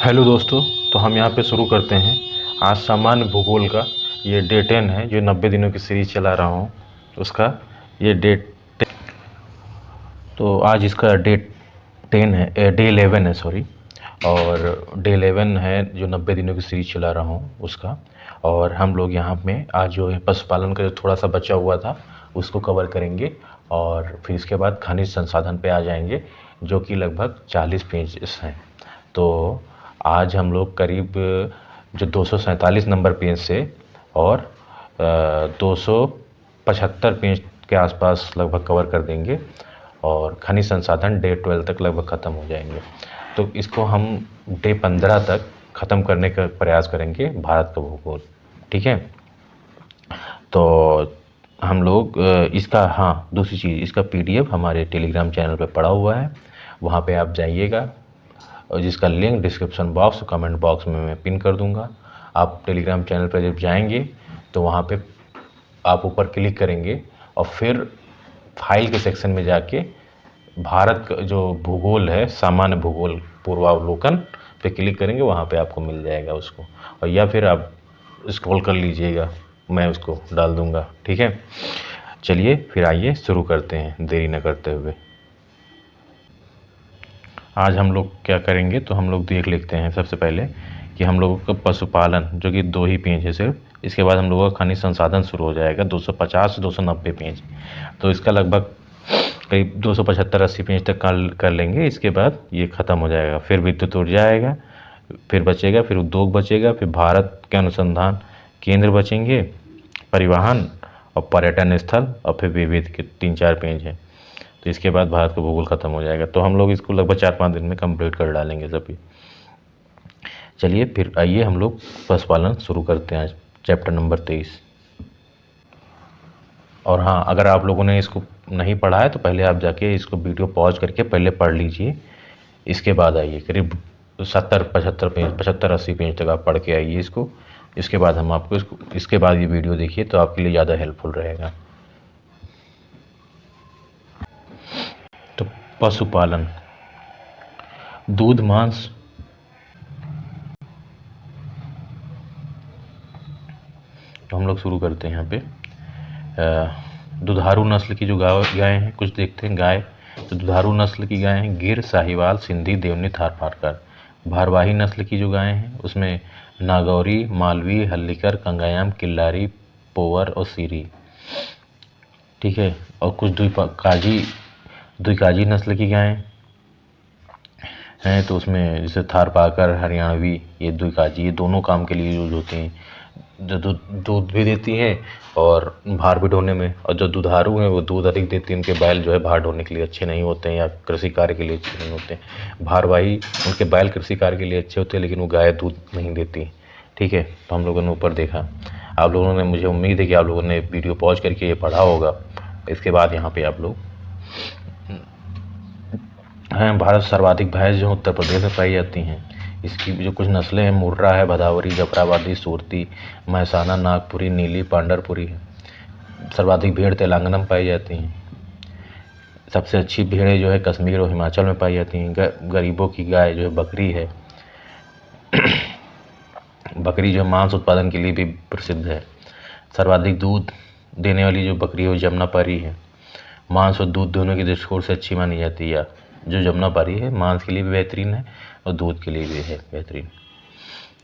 Hello दोस्तों। तो हम यहाँ पे शुरू करते हैं आज सामान्य भूगोल का। ये डे 10 है जो 90 दिनों की सीरीज चला रहा हूँ उसका। ये डे तो आज इसका डे 10 है, डे 11 है सॉरी। और डे 11 है जो 90 दिनों की सीरीज चला रहा हूँ उसका। और हम लोग यहाँ में आज जो है पशुपालन का जो थोड़ा सा बचा हुआ था उसको कवर करेंगे। और फिर इसके बाद खनिज संसाधन पे आ जाएंगे जो कि लगभग 40 पेजेस हैं। तो आज हम लोग करीब जो 247 नंबर पेज से और 275 पेज के आसपास लगभग कवर कर देंगे। और खनिज संसाधन डे 12 तक लगभग ख़त्म हो जाएंगे। तो इसको हम डे 15 तक ख़त्म करने का प्रयास करेंगे भारत का भूगोल। ठीक है। तो हम लोग इसका दूसरी चीज़, इसका PDF हमारे टेलीग्राम चैनल पे पड़ा हुआ है, वहाँ पे आप जाइएगा और जिसका link description box comment box में मैं पिन कर दूंगा। आप टेलीग्राम चैनल पर जब जाएंगे तो वहाँ पे आप ऊपर क्लिक करेंगे और फिर फाइल के सेक्शन में जाके भारत का जो भूगोल है सामान्य भूगोल पूर्वावलोकन पे क्लिक करेंगे, वहाँ पे आपको मिल जाएगा उसको। और या फिर आप स्क्रॉल कर लीजिएगा, मैं उसको डाल दूँगा। ठीक है, चलिए फिर आइए शुरू करते हैं देरी न करते हुए। आज हम लोग क्या करेंगे तो हम लोग देख लेते हैं सबसे पहले कि हम लोगों का पशुपालन जो कि 2 ही पेज है सिर्फ। इसके बाद हम लोगों का खनिज संसाधन शुरू हो जाएगा 250 से 290 पेज। तो इसका लगभग करीब 275-80 पेज तक कर लेंगे। इसके बाद ये ख़त्म हो जाएगा। फिर विद्युत ऊर्जा आएगा, फिर बचेगा, फिर उद्योग बचेगा, फिर भारत के अनुसंधान केंद्र बचेंगे, परिवहन और पर्यटन स्थल, और फिर विविध के 3-4 पेज हैं। तो इसके बाद भारत का भूगोल ख़त्म हो जाएगा। तो हम लोग इसको लगभग 4-5 दिन में कंप्लीट कर डालेंगे सभी। चलिए फिर आइए हम लोग पशुपालन शुरू करते हैं आज चैप्टर नंबर 23। और हाँ, अगर आप लोगों ने इसको नहीं पढ़ा है तो पहले आप जाके इसको वीडियो पॉज करके पहले पढ़ लीजिए। इसके बाद आइए करीब 70-75 पेज 75-80 पेज तक आप पढ़ के आइए इसको। इसके बाद हम आपको इसके बाद ये वीडियो देखिए तो आपके लिए ज़्यादा हेल्पफुल रहेगा। तो पशुपालन, दूध मांस, तो हम लोग शुरू करते हैं यहाँ पे। दुधारू नस्ल की जो गाय हैं कुछ देखते हैं। गाय तो दुधारू नस्ल की गाय हैं गिर, साहिवाल, सिंधी, देवनी, थारपारकर। भारवाही नस्ल की जो गाय हैं उसमें नागौरी, मालवी, हल्लीकर, कंगायाम, किल्लारी, पोवर और सीरी। ठीक है। और कुछ द्विकाजी नस्ल की गायें हैं तो उसमें जैसे थारपारकर, हरियाणवी, ये द्विकाजी, ये दोनों काम के लिए यूज होती हैं। जो दूध भी देती हैं और भार भी ढोने में। और जो दुधारू हैं वो दूध अधिक देती हैं, उनके बैल जो है भार ढोने के लिए अच्छे नहीं होते हैं या कृषि कार्य के लिए अच्छे नहीं होते हैं। भारवाही, उनके बैल कृषि कार्य के लिए अच्छे होते हैं लेकिन वो गाय दूध नहीं देती। ठीक है। तो हम लोगों ने ऊपर देखा, आप लोगों ने, मुझे उम्मीद है कि आप लोगों ने वीडियो पॉज करके ये पढ़ा होगा। इसके बाद यहाँ पे आप लोग हैं, भारत सर्वाधिक भैंस जो उत्तर प्रदेश में पाई जाती हैं। इसकी जो कुछ नस्लें हैं, मुर्रा है, भदावरी, जफराबादी, सूरती, महसाना, नागपुरी, नीली, पांडरपुरी है। सर्वाधिक भेड़ तेलंगाना में पाई जाती हैं। सबसे अच्छी भेड़ें जो है कश्मीर और हिमाचल में पाई जाती हैं। गरीबों की गाय जो है बकरी है। बकरी जो मांस उत्पादन के लिए भी प्रसिद्ध है। सर्वाधिक दूध देने वाली जो बकरी है वो जमुनापारी है। मांस और दूध दोनों के दृष्टिकोण से अच्छी मानी जाती है। जो जमुनापारी है मांस के लिए भी बेहतरीन है और दूध के लिए भी है बेहतरीन।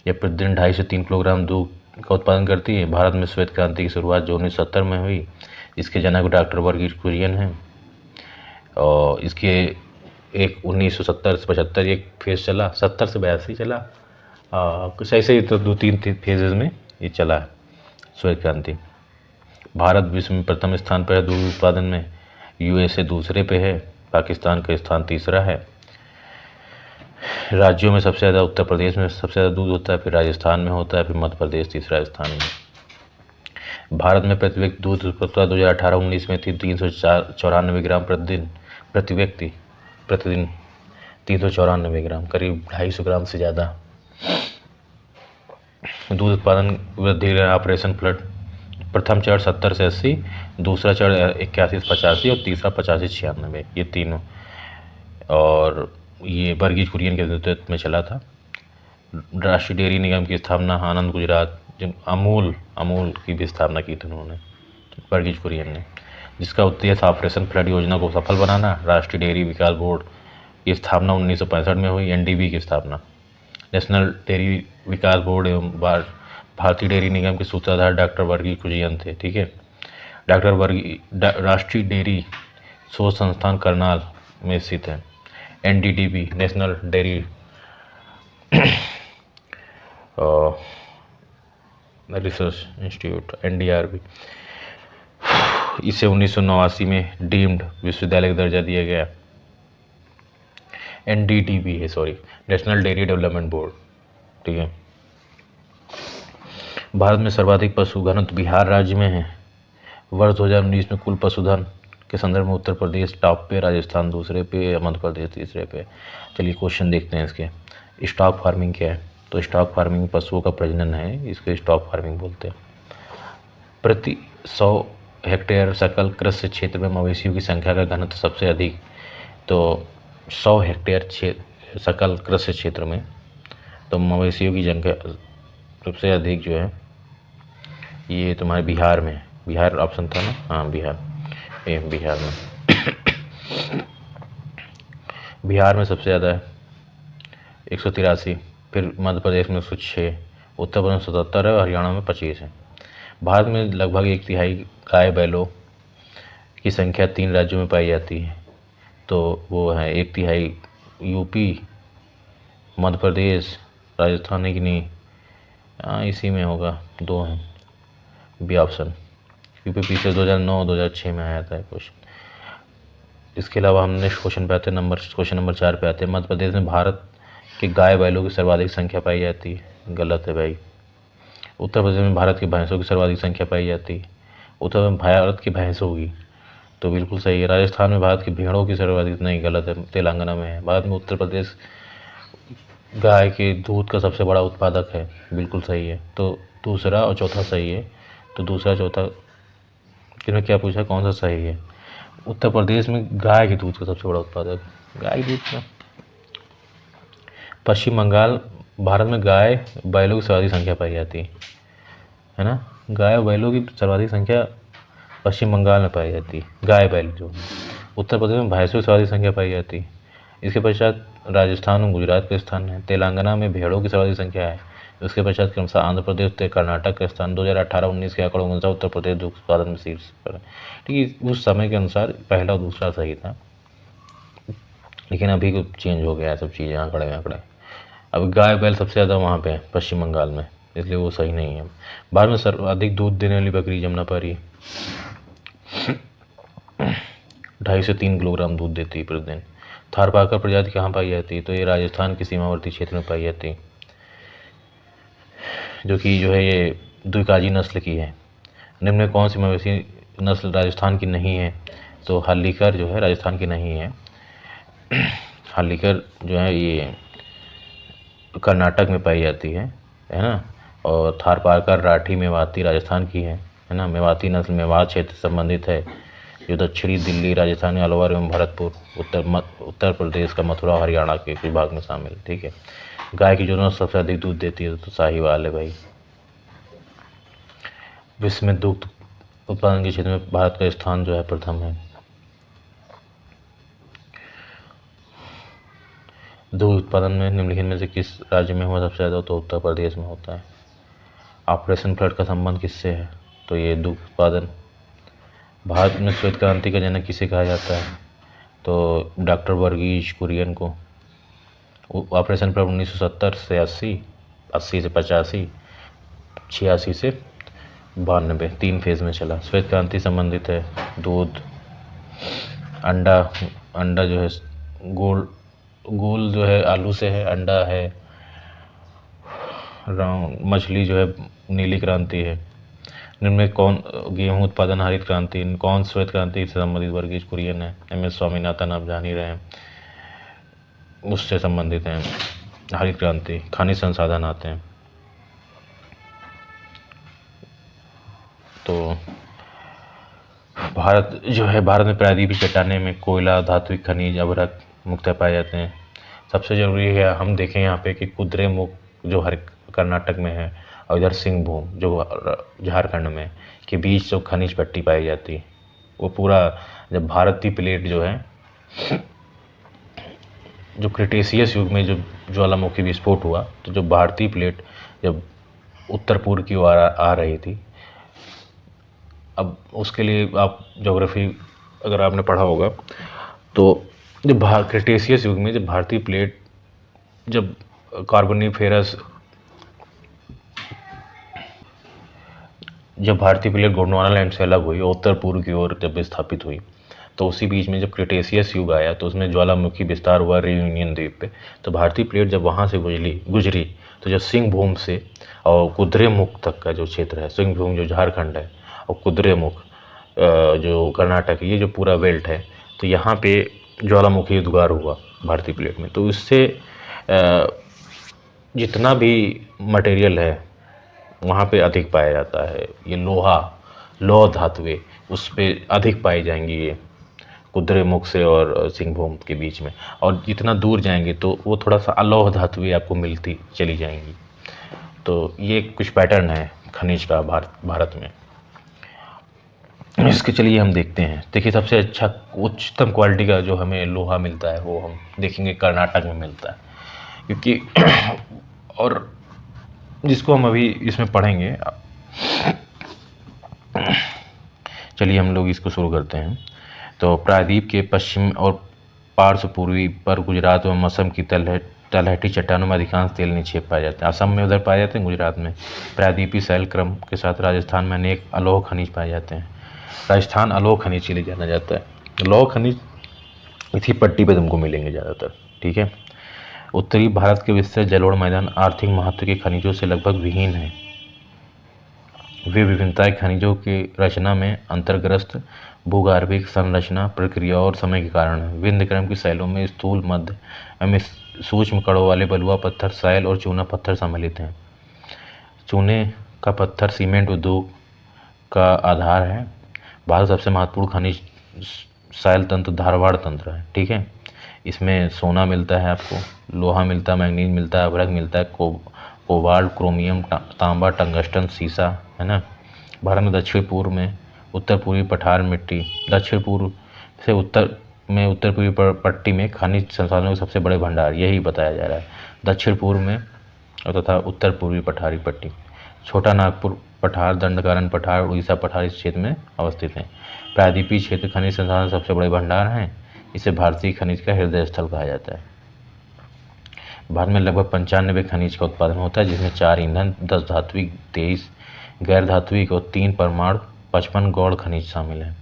यह प्रतिदिन 2.5 से 3 किलोग्राम दूध का उत्पादन करती है। भारत में श्वेत क्रांति की शुरुआत जो 1970 में हुई, इसके जनक डॉक्टर वर्गीज कुरियन हैं। और इसके एक 1970 से 75 एक फेज़ चला, 70 से 82 चला, कुछ ऐसे ही। तो 2-3 फेजेज़ में ये चला है श्वेत क्रांति। भारत विश्व में प्रथम स्थान पर है दूध उत्पादन में। USA दूसरे पे है। पाकिस्तान का स्थान तीसरा है। राज्यों में सबसे ज़्यादा उत्तर प्रदेश में सबसे ज़्यादा दूध होता है, फिर राजस्थान में होता है, फिर मध्य प्रदेश तीसरा स्थान में। भारत में प्रति व्यक्ति दूध उत्पादन 2018-19 में थी 394 ग्राम प्रतिदिन। प्रति व्यक्ति प्रतिदिन 394 ग्राम, करीब 250 ग्राम से ज़्यादा। दूध उत्पादन वृद्धि ऑपरेशन फ्लड, प्रथम चरण 70 से 80, दूसरा चरण 81 से 85 और तीसरा 85 से 96, ये तीनों। और ये वर्गीज कुरियन के नेतृत्व में चला था। राष्ट्रीय डेयरी निगम की स्थापना आनंद गुजरात, जिन अमूल अमूल की भी स्थापना की थी उन्होंने, वर्गीज कुरियन ने। जिसका उद्देश्य ऑपरेशन फ्लड योजना को सफल बनाना। राष्ट्रीय डेयरी विकास बोर्ड की स्थापना 1965 में हुई। एनडीबी की स्थापना, नेशनल डेयरी विकास बोर्ड एवं भारतीय डेयरी निगम के सूत्रधार डॉक्टर वर्गीज कुरियन थे। ठीक है, राष्ट्रीय डेयरी शोध संस्थान करनाल में स्थित है। NDDB, national dairy research institute, NDRB, इसे 1989 में डीम्ड विश्वविद्यालय का दर्जा दिया गया। एनडीडीबी है, sorry, national dairy development board. ठीक है, भारत में सर्वाधिक पशुधन बिहार राज्य में है। वर्ष 2019 में कुल पशुधन के संदर्भ में उत्तर प्रदेश टॉप पे, राजस्थान दूसरे पे, मध्य प्रदेश तीसरे पे। चलिए क्वेश्चन देखते हैं इसके। स्टॉक फार्मिंग क्या है? तो स्टॉक फार्मिंग पशुओं का प्रजनन है, इसको स्टॉक फार्मिंग बोलते हैं। प्रति 100 हेक्टेयर सकल कृषि क्षेत्र में मवेशियों की संख्या का घनत्व सबसे अधिक, तो 100 हेक्टेयर सकल कृषि क्षेत्र में तो मवेशियों की संख्या सबसे अधिक जो है ये तुम्हारे बिहार में। बिहार ऑप्शन था ना, हाँ बिहार में बिहार में सबसे ज़्यादा है 183, फिर मध्य प्रदेश में 106, उत्तर प्रदेश में 77 है और हरियाणा में 25 है। भारत में लगभग 1/3 गाय बैलों की संख्या 3 राज्यों में पाई जाती है, तो वो है 1/3 यूपी, मध्य प्रदेश, राजस्थान है कि नहीं, हाँ इसी में होगा, 2 हैं बी ऑप्शन, क्योंकि पीछे 2009-2006 में आया था क्वेश्चन। इसके अलावा हम नेक्स्ट क्वेश्चन पे आते हैं, क्वेश्चन नंबर 4 पे आते हैं। मध्य प्रदेश में भारत के गाय बैलों की सर्वाधिक संख्या पाई जाती है, गलत है भाई। उत्तर प्रदेश में भारत की भैंसों की सर्वाधिक संख्या पाई जाती है, उत्तर प्रदेश में भारत की भैंसों की, तो बिल्कुल सही है। राजस्थान में भारत की भेड़ों की सर्वाधिक, नहीं गलत है, तेलंगाना में है। भारत में उत्तर प्रदेश गाय के दूध का सबसे बड़ा उत्पादक है, बिल्कुल सही है। तो दूसरा और चौथा सही है, तो दूसरा चौथा किन्होंने क्या पूछा, कौन सा सही है? उत्तर प्रदेश में गाय के दूध का सबसे बड़ा उत्पादक, गाय दूध का। पश्चिम बंगाल, भारत में गाय बैलों की सर्वाधिक संख्या पाई जाती है ना, गाय बैलों की सर्वाधिक संख्या पश्चिम बंगाल में पाई जाती है, गाय बैल जो। उत्तर प्रदेश में भैंसों की सर्वाधिक संख्या पाई जाती है। इसके पश्चात राजस्थान और गुजरात का स्थान है। तेलंगाना में भेड़ों की सर्वाधिक संख्या है। उसके पश्चात क्रमशः आंध्र प्रदेश, कर्नाटक का स्थान। 2018-19 के आंकड़ों के अनुसार उत्तर प्रदेश दुग्ध उत्पादन में शीर्ष पर है। ठीक है, उस समय के अनुसार पहला और दूसरा सही था, लेकिन अभी कुछ चेंज हो गया है सब चीज़ें, आंकड़े। अब गाय बैल सबसे ज़्यादा वहाँ पे है पश्चिम बंगाल में, इसलिए वो सही नहीं है। भारत में सर्वाधिक दूध देने वाली बकरी जमुनापारी 2.5 से 3 किलोग्राम दूध देती है प्रतिदिन। थारपारकर प्रजाति कहाँ पाई जाती है? तो ये राजस्थान के सीमावर्ती क्षेत्र में पाई जाती है, जो कि जो है ये द्विकाजी नस्ल की है। निम्न में कौन सी मवेशी नस्ल राजस्थान की नहीं है? तो हल्लीकर जो है राजस्थान की नहीं है। हल्लीकर जो है ये कर्नाटक में पाई जाती है ना। और थारपारकर राठी मेवाती राजस्थान की है ना। मेवाती नस्ल मेवात क्षेत्र से संबंधित है, जो दक्षिणी दिल्ली, राजस्थान, अलवर एवं भरतपुर, उत्तर प्रदेश का मथुरा, हरियाणा के विभाग में शामिल। ठीक है, गाय की जो नस्ल सबसे अधिक दूध देती है तो साहिवाल है भाई। विश्व में दुग्ध उत्पादन के क्षेत्र में भारत का स्थान जो है प्रथम है। दुग्ध उत्पादन में निम्नलिखित में से किस राज्य में हुआ सबसे ज़्यादा? तो उत्तर प्रदेश में होता है। ऑपरेशन फ्लड का संबंध किससे है? तो ये दुग्ध उत्पादन। भारत में श्वेत क्रांति का जनक किसे कहा जाता है? तो डॉक्टर वर्गीज कुरियन को। ऑपरेशन फ्लड 1970 से 80, 80 से 85, 86 से 92, 3 फेज़ में चला। श्वेत क्रांति संबंधित है दूध, अंडा जो है गोल जो है आलू से है, अंडा है राउंड, मछली जो है नीली क्रांति है। निम्न में कौन गेहूं उत्पादन हरित क्रांति, कौन श्वेत क्रांति से संबंधित? वर्गीज कुरियन है। MS स्वामीनाथन आप जान ही रहे हैं, उससे संबंधित हैं। हरित क्रांति, खनिज संसाधन आते हैं। तो भारत जो है, भारत में प्रायद्वीपीय चट्टानें में कोयला, धात्विक खनिज, अभ्रक मुख्यतः पाए जाते हैं। सबसे ज़रूरी है हम देखें यहाँ पे कि कुद्रेमुख जो हर कर्नाटक में है, और इधर सिंहभूम जो झारखंड में है, के बीच जो खनिज पट्टी पाई जाती है, वो पूरा जब भारतीय प्लेट जो है, जो क्रिटेशियस युग में जो ज्वालामुखी विस्फोट हुआ, तो जो भारतीय प्लेट जब उत्तर पूर्व की ओर आ रही थी, अब उसके लिए आप ज्योग्राफी अगर आपने पढ़ा होगा तो जब क्रिटेशियस युग में जब भारतीय प्लेट जब कार्बोनिफेरस जब भारतीय प्लेट गोंडवाना लैंड से अलग हुई और उत्तर पूर्व की ओर जब स्थापित हुई, तो उसी बीच में जब क्रिटेशियस युग आया तो उसमें ज्वालामुखी विस्तार हुआ रियूनियन द्वीप पे। तो भारतीय प्लेट जब वहाँ से गुजरी तो जो सिंहभूम से और कुद्रेमुख तक का जो क्षेत्र है, सिंहभूम जो झारखंड है और कुद्रेमुख जो कर्नाटक है, ये जो पूरा बेल्ट है, तो यहाँ पे ज्वालामुखी उद्गार हुआ भारतीय प्लेट में। तो इससे जितना भी मटेरियल है वहाँ पे अधिक पाया जाता है। ये लौह धातुएं उस पर अधिक पाई जाएंगी, ये कुद्रेमुख से और सिंहभूम के बीच में। और जितना दूर जाएंगे तो वो थोड़ा सा अलौह धातुएं आपको मिलती चली जाएंगी। तो ये कुछ पैटर्न है खनिज का भारत में। इसके चलिए हम देखते हैं। देखिए, सबसे अच्छा उच्चतम क्वालिटी का जो हमें लोहा मिलता है वो हम देखेंगे कर्नाटक में मिलता है, क्योंकि और जिसको हम अभी इसमें पढ़ेंगे। चलिए हम लोग इसको शुरू करते हैं। तो प्रायद्वीप के पश्चिम और पार्श्व पूर्वी पर गुजरात व असम की तलहटी चट्टानों में अधिकांश तेल निक्षेप पाए जाते हैं। असम में उधर पाए जाते हैं, गुजरात में प्रायद्वीपीय शैल क्रम के साथ राजस्थान में अनेक अलौह खनिज पाए जाते हैं। राजस्थान अलौह खनिज के लिए जाना जाता है। लौह खनिज इसी पट्टी पे तुमको मिलेंगे ज़्यादातर, ठीक है। उत्तरी भारत के विस्तृत जलोढ़ मैदान आर्थिक महत्व के खनिजों से लगभग विहीन है। वे विभिन्नताएं खनिजों की रचना में अंतर्ग्रस्त भूगर्भिक संरचना, प्रक्रिया और समय के कारण है। विंध्य क्रम की शैलों में स्थूल, मध्य एवं सूक्ष्म कणों वाले बलुआ पत्थर, शैल और चूना पत्थर सम्मिलित हैं। चूने का पत्थर सीमेंट उद्योग का आधार है। भारत सबसे महत्वपूर्ण खनिज शैल तंत्र धारवाड़ तंत्र है, ठीक है। इसमें सोना मिलता है, आपको लोहा मिलता है, मैंगनीज मिलता है, अभ्रक मिलता है, कोबाल्ट, क्रोमियम, तांबा, टंगस्टन, सीसा, है ना। भारत में दक्षिण पूर्व में उत्तर पूर्वी पठार मिट्टी, दक्षिण पूर्व से उत्तर पूर्वी पट्टी में खनिज संसाधनों के सबसे बड़े भंडार, यही बताया जा रहा है। दक्षिण पूर्व में तथा उत्तर पूर्वी पठारी पट्टी, छोटा नागपुर पठार, दंडकारन पठार, उड़ीसा पठार इस क्षेत्र में अवस्थित हैं। प्रायद्वीपीय क्षेत्र खनिज संसाधन सबसे बड़े भंडार हैं। इसे भारतीय खनिज का हृदय स्थल कहा जाता है। भारत में लगभग 95 खनिज का उत्पादन होता है, जिसमें 4 ईंधन, 10 धात्विक, 23 गैर धात्विक और 3 परमाणु, 55 गौण खनिज शामिल हैं।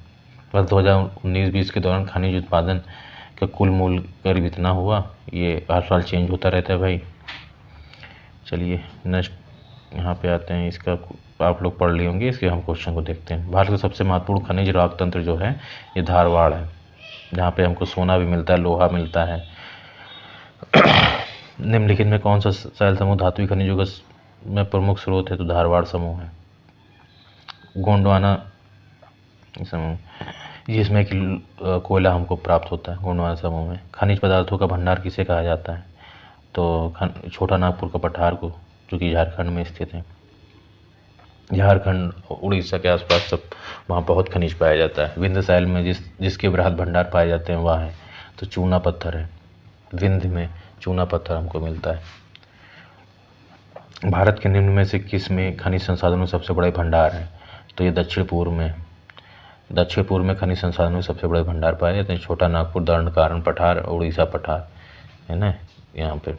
वर्ष 2019-20 के दौरान खनिज उत्पादन का कुल मूल्य करीब इतना हुआ। ये हर साल चेंज होता रहता है भाई। चलिए नेक्स्ट यहाँ पे आते हैं। इसका आप लोग पढ़ लिए होंगे, इसके हम क्वेश्चन को देखते हैं। भारत का सबसे महत्वपूर्ण खनिज राग तंत्र जो है ये धारवाड़ है, जहाँ पे हमको सोना भी मिलता है, लोहा मिलता है। निम्नलिखित में कौन सा शैल समूह धात्विक खनिजों का में प्रमुख स्रोत है? तो धारवाड़ समूह है। गोंडवाना समूह, जिसमें कि कोयला हमको प्राप्त होता है गोंडवाना समूह में। खनिज पदार्थों का भंडार किसे कहा जाता है? तो छोटा नागपुर का पठार को, जो कि झारखंड में स्थित है। झारखंड उड़ीसा के आसपास सब वहाँ बहुत खनिज पाया जाता है। विंध्य शैल में जिसके बृहद भंडार पाए जाते हैं वहाँ है तो चूना पत्थर है। विंध्य में चूना पत्थर हमको मिलता है। भारत के निम्न में से किस में खनिज संसाधनों के सबसे बड़े भंडार हैं? तो ये दक्षिण पूर्व में खनिज संसाधनों के सबसे बड़े भंडार पाए जाते हैं। छोटा नागपुर, दंडकारन पठार, उड़ीसा पठार, है ना। यहाँ पे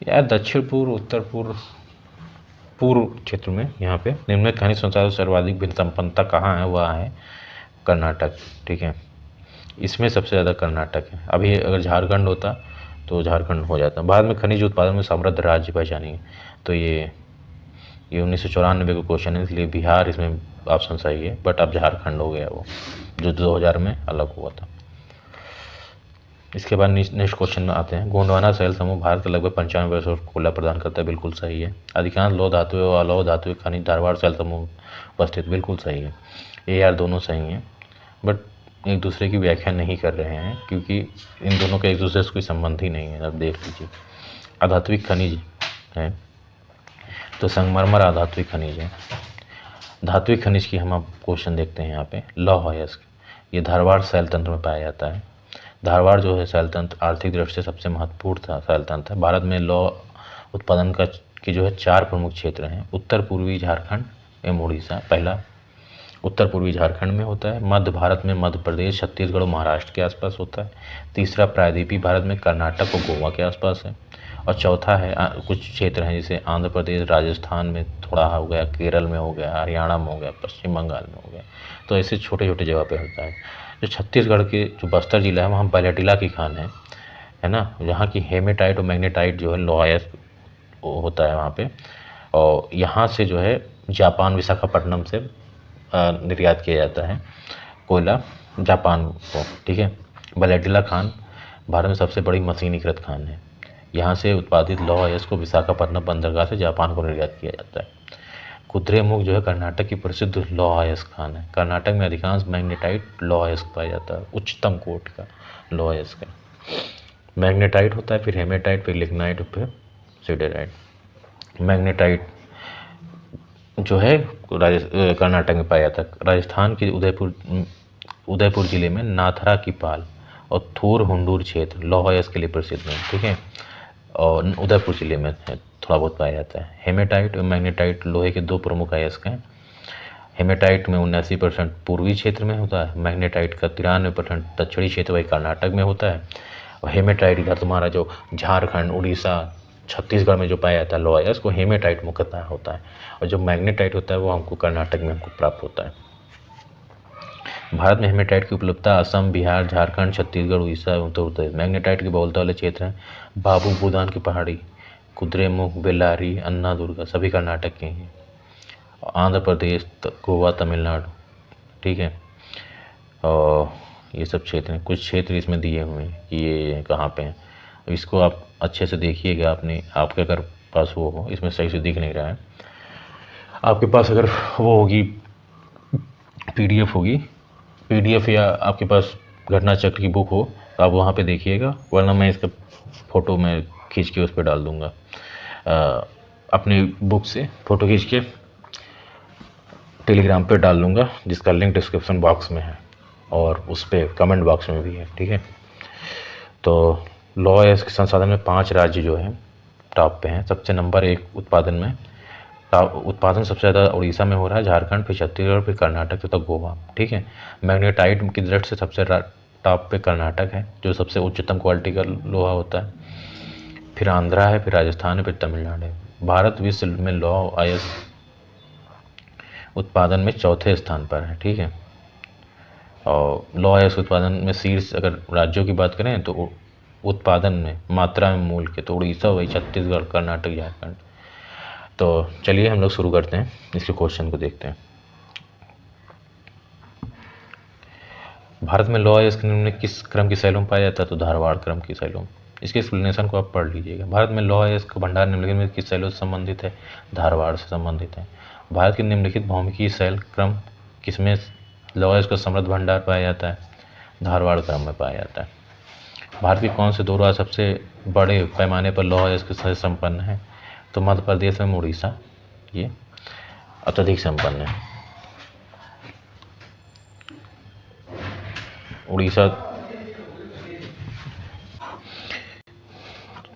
यार दक्षिण पूर्व, उत्तर पूर्व क्षेत्र में यहाँ पे निम्न खनिज संसाधन सर्वाधिक भिन्न संपन्नता कहाँ है? वह है कर्नाटक, ठीक है। इसमें सबसे ज़्यादा कर्नाटक है। अभी अगर झारखंड होता तो झारखंड हो जाता। भारत में खनिज उत्पादन में समृद्ध राज्य पहचानिए। तो ये 1994 का क्वेश्चन है, इसलिए बिहार इसमें ऑप्शन सही है, बट अब झारखंड हो गया वो, जो 2000 में अलग हुआ था। इसके बाद नेक्स्ट क्वेश्चन में आते हैं। गोंडवाना शैल समूह भारत का लगभग 95% कोयला प्रदान करता है, बिल्कुल सही है। अधिकांश लौह धातुएं और अलौह धातुएं खनिज धारवाड़ शैल समूह उपस्थित, बिल्कुल सही है। ये यार दोनों सही हैं, बट एक दूसरे की व्याख्या नहीं कर रहे हैं, क्योंकि इन दोनों का एक दूसरे से कोई संबंध ही नहीं है। अब देख लीजिए, अधात्विक खनिज है। तो संगमरमर अधात्विक खनिज है। धात्विक खनिज की हम अब क्वेश्चन देखते हैं यहाँ पे। लौह अयस्क, ये धारवाड़ शैल तंत्र में पाया जाता है। धारवाड़ जो है शैल तंत्र आर्थिक दृष्टि से सबसे महत्वपूर्ण शैल तंत्र है। भारत में लौह उत्पादन की जो है 4 प्रमुख क्षेत्र हैं। उत्तर पूर्वी झारखंड एवं उड़ीसा पहला उत्तर पूर्वी झारखंड में होता है। मध्य भारत में मध्य प्रदेश, छत्तीसगढ़ और महाराष्ट्र के आसपास होता है। तीसरा प्रायद्वीपीय भारत में कर्नाटक और गोवा के आसपास है। और चौथा है कुछ क्षेत्र हैं जैसे आंध्र प्रदेश, राजस्थान में थोड़ा हो गया, केरल में हो गया, हरियाणा में हो गया, पश्चिम बंगाल में हो गया। तो ऐसे छोटे छोटे जगह पे होता है। जो छत्तीसगढ़ के जो बस्तर जिला है वहाँ बैलेटिला की खान है ना, यहाँ की हेमेटाइट और मैग्नेटाइट जो है लौह अयस्क होता है वहाँ पे। और यहाँ से जो है जापान विशाखापट्टनम से निर्यात किया जाता है कोयला जापान को, ठीक है। बैलेटिला खान भारत में सबसे बड़ी मशीनीकृत खान है। यहाँ से उत्पादित लौह अयस्क को विशाखापट्टनम बंदरगाह से जापान को निर्यात किया जाता है। कुद्रेमुख जो है कर्नाटक की प्रसिद्ध लौह अयस्क खान है। कर्नाटक में अधिकांश मैग्नेटाइट लौह अयस्क पाया जाता है, उच्चतम कोटि का लौह अयस्क है। मैग्नेटाइट होता है, फिर हेमेटाइट, फिर लिग्नाइट, फिर सिडेराइट। मैग्नेटाइट जो है कर्नाटक में पाया जाता है। राजस्थान के उदयपुर जिले में नाथरा की पाल और थोर हुंडूर क्षेत्र लौह अयस्क के लिए प्रसिद्ध है, ठीक है। और उदयपुर जिले में थोड़ा बहुत पाया जाता है। हेमेटाइट और मैग्नेटाइट लोहे के 2 प्रमुख अयस्क हैं। हेमेटाइट में 79% पूर्वी क्षेत्र में होता है। मैग्नेटाइट का 93% दक्षिणी क्षेत्र वही कर्नाटक में होता है। और हेमेटाइट इधर तुम्हारा जो झारखंड, उड़ीसा, छत्तीसगढ़ में जो पाया जाता है लौह अयस्क वो हेमेटाइट मुख्यतः होता है। और जो मैग्नेटाइट होता है वो हमको कर्नाटक में हमको प्राप्त होता है। भारत में हेमेटाइट की उपलब्धता असम, बिहार, झारखंड, छत्तीसगढ़, उड़ीसा एवं उत्तर प्रदेश। मैग्नेटाइट की बहुलता वाले क्षेत्र हैं बाबू बुदान की पहाड़ी, कुद्रेमुख, बेल्लारी, अन्नादुर्गा, सभी कर्नाटक के हैं। आंध्र प्रदेश, गोवा, तमिलनाडु, ठीक है। और ये सब क्षेत्र हैं। कुछ क्षेत्र इसमें दिए हुए हैं कि ये कहाँ पे हैं। इसको आप अच्छे से देखिएगा, आपके अगर पास वो हो, इसमें सही से दिख नहीं रहा है। आपके पास अगर वो होगी PDF होगी, PDF या आपके पास घटना चक्र की बुक हो तो आप वहाँ पे देखिएगा, वरना मैं इसका फ़ोटो मैं खींच के उस पर डाल दूँगा। अपनी बुक से फ़ोटो खींच के टेलीग्राम पे डाल लूँगा, जिसका लिंक डिस्क्रिप्शन बॉक्स में है और उस पर कमेंट बॉक्स में भी है, ठीक है। तो लौह अयस्क संसाधन में 5 राज्य जो हैं टॉप पे हैं। सबसे नंबर 1 उत्पादन सबसे ज़्यादा उड़ीसा में हो रहा है, झारखंड, फिर छत्तीसगढ़, फिर कर्नाटक तथा गोवा, ठीक है। मैग्नेटाइट की दृष्टि से सबसे टॉप पे कर्नाटक है जो सबसे उच्चतम क्वालिटी का लोहा होता है। फिर आंध्रा है, फिर राजस्थान है, फिर तमिलनाडु है। भारत विश्व में लौह अयस्क उत्पादन में 4थे स्थान पर है, ठीक है। और लौह अयस्क उत्पादन में शीर्ष अगर राज्यों की बात करें तो उत्पादन में मात्रा में मूल के तो उड़ीसा, वही छत्तीसगढ़, कर्नाटक, झारखंड। तो चलिए हम लोग शुरू करते हैं, इसके क्वेश्चन को देखते हैं। भारत में लौह अयस्क निम्न किस क्रम की शैलों में पाया जाता है? तो धारवाड़ क्रम की शैलों में। इसके एक्सप्लेनेशन को आप पढ़ लीजिएगा। भारत में लौह अयस्क भंडार निम्नलिखित में किस शैलों से संबंधित है? धारवाड़ से संबंधित है। भारत के निम्नलिखित भौमिकीय शैल क्रम किसमें लौह अयस्क का समृद्ध भंडार पाया जाता है? धारवाड़ क्रम में पाया जाता है। भारत के कौन से 2 राज्य सबसे बड़े पैमाने पर लौह अयस्क से संपन्न है? तो मध्य प्रदेश में उड़ीसा ये अत्यधिक संपन्न है। उड़ीसा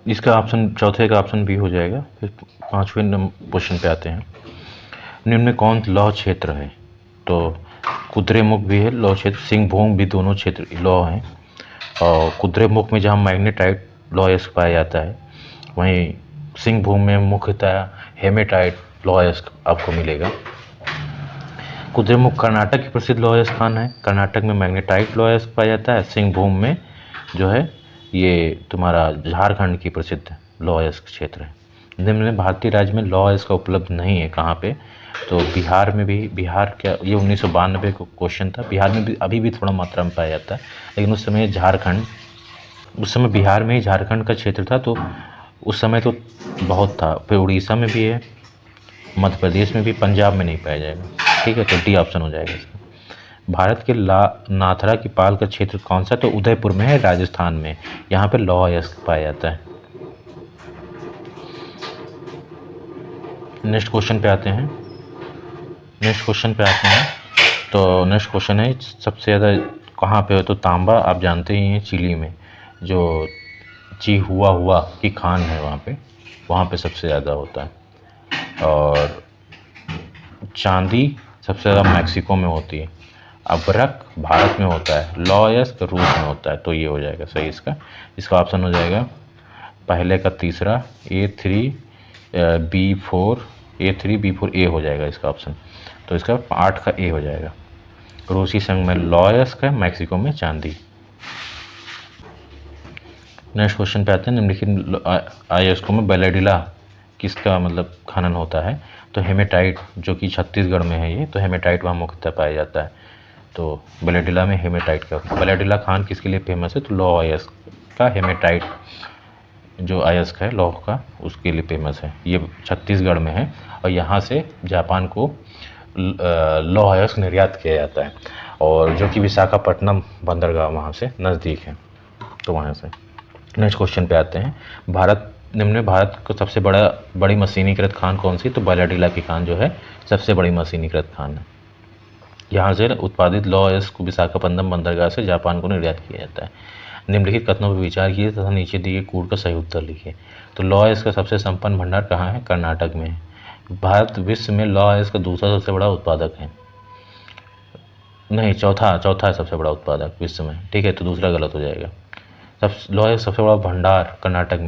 इसका ऑप्शन, चौथे का ऑप्शन भी हो जाएगा। फिर 5वें क्वेश्चन पे आते हैं। निम्न में कौन लौह क्षेत्र है? तो कुद्रेमुख भी है लौह क्षेत्र, सिंहभूम भी, दोनों क्षेत्र लौह हैं। और कुद्रेमुख में जहाँ मैग्नेटाइट लौह अयस्क पाया जाता है, वहीं सिंहभूम में मुख्यतः हेमेटाइट लौह अयस्क आपको मिलेगा। कुद्रेमुख कर्नाटक की प्रसिद्ध लौह अयस्क खान है। कर्नाटक में मैग्नेटाइट लौह अयस्क पाया जाता है। सिंहभूम में जो है ये तुम्हारा झारखंड की प्रसिद्ध लौह अयस्क क्षेत्र है। निम्न में भारतीय राज्य में लौह अयस्क उपलब्ध नहीं है, कहाँ पे? तो बिहार में भी। बिहार क्या, ये 1992 का क्वेश्चन था। बिहार में भी अभी भी थोड़ा मात्रा में पाया जाता है, लेकिन उस समय झारखंड, उस समय बिहार में ही झारखंड का क्षेत्र था, तो उस समय तो बहुत था। फिर उड़ीसा में भी है, मध्य प्रदेश में भी, पंजाब में नहीं पाया जाएगा, ठीक है। तो डी ऑप्शन हो जाएगा इसका। भारत के नाथरा की पाल का क्षेत्र कौन सा? तो उदयपुर में है, राजस्थान में। यहाँ पे लौह अयस्क पाया जाता है। नेक्स्ट क्वेश्चन पे आते हैं। तो नेक्स्ट क्वेश्चन है सबसे ज़्यादा कहाँ पे हो, तो तांबा आप जानते ही हैं चिली में जो हुआ की खान है वहाँ पे सबसे ज़्यादा होता है। और चांदी सबसे ज़्यादा मैक्सिको में होती है। अबरक भारत में होता है। लॉयस्क रूस में होता है। तो ये हो जाएगा सही इसका ऑप्शन हो जाएगा पहले का तीसरा A3 B4 ए हो जाएगा इसका ऑप्शन। तो इसका 8 का ए हो जाएगा। रूसी संघ में लॉयस्क है, मैक्सिको में चांदी। नेक्स्ट क्वेश्चन पे आते हैं। निम्नलिखित आयस्कों में बैलेडिला किसका मतलब खनन होता है, तो हेमेटाइट जो कि छत्तीसगढ़ में है ये, तो हेमेटाइट वहाँ मुख्यतः पाया जाता है। तो बैलेडिला में हेमेटाइट का बैलेडिला खान किसके लिए फेमस है, तो लौह अयस्क का हेमेटाइट जो अयस्क है लौह का उसके लिए फेमस है। ये छत्तीसगढ़ में है और यहाँ से जापान को लौह अयस्क निर्यात किया जाता है, और जो कि विशाखापट्टनम बंदरगाह वहाँ से नज़दीक है। तो वहाँ से नेक्स्ट क्वेश्चन पे आते हैं। निम्न में भारत को सबसे बड़ी मशीनीकृत खान कौन सी, तो बैलेडिला की खान जो है सबसे बड़ी मशीनीकृत खान है। यहाँ से उत्पादित लौह अयस्क को विशाखापट्टनम बंदरगाह से जापान को निर्यात किया जाता है। निम्नलिखित कथनों पर विचार कीजिए तथा नीचे दिए कूट का सही उत्तर लिखिए। तो लौह अयस्क का सबसे संपन्न भंडार कहाँ है, कर्नाटक में है। भारत विश्व में लौह अयस्क का दूसरा सबसे बड़ा उत्पादक है, नहीं चौथा है सबसे बड़ा उत्पादक विश्व में, ठीक है। तो दूसरा गलत हो जाएगा। लौह अयस्क सबसे बड़ा भंडार कर्नाटक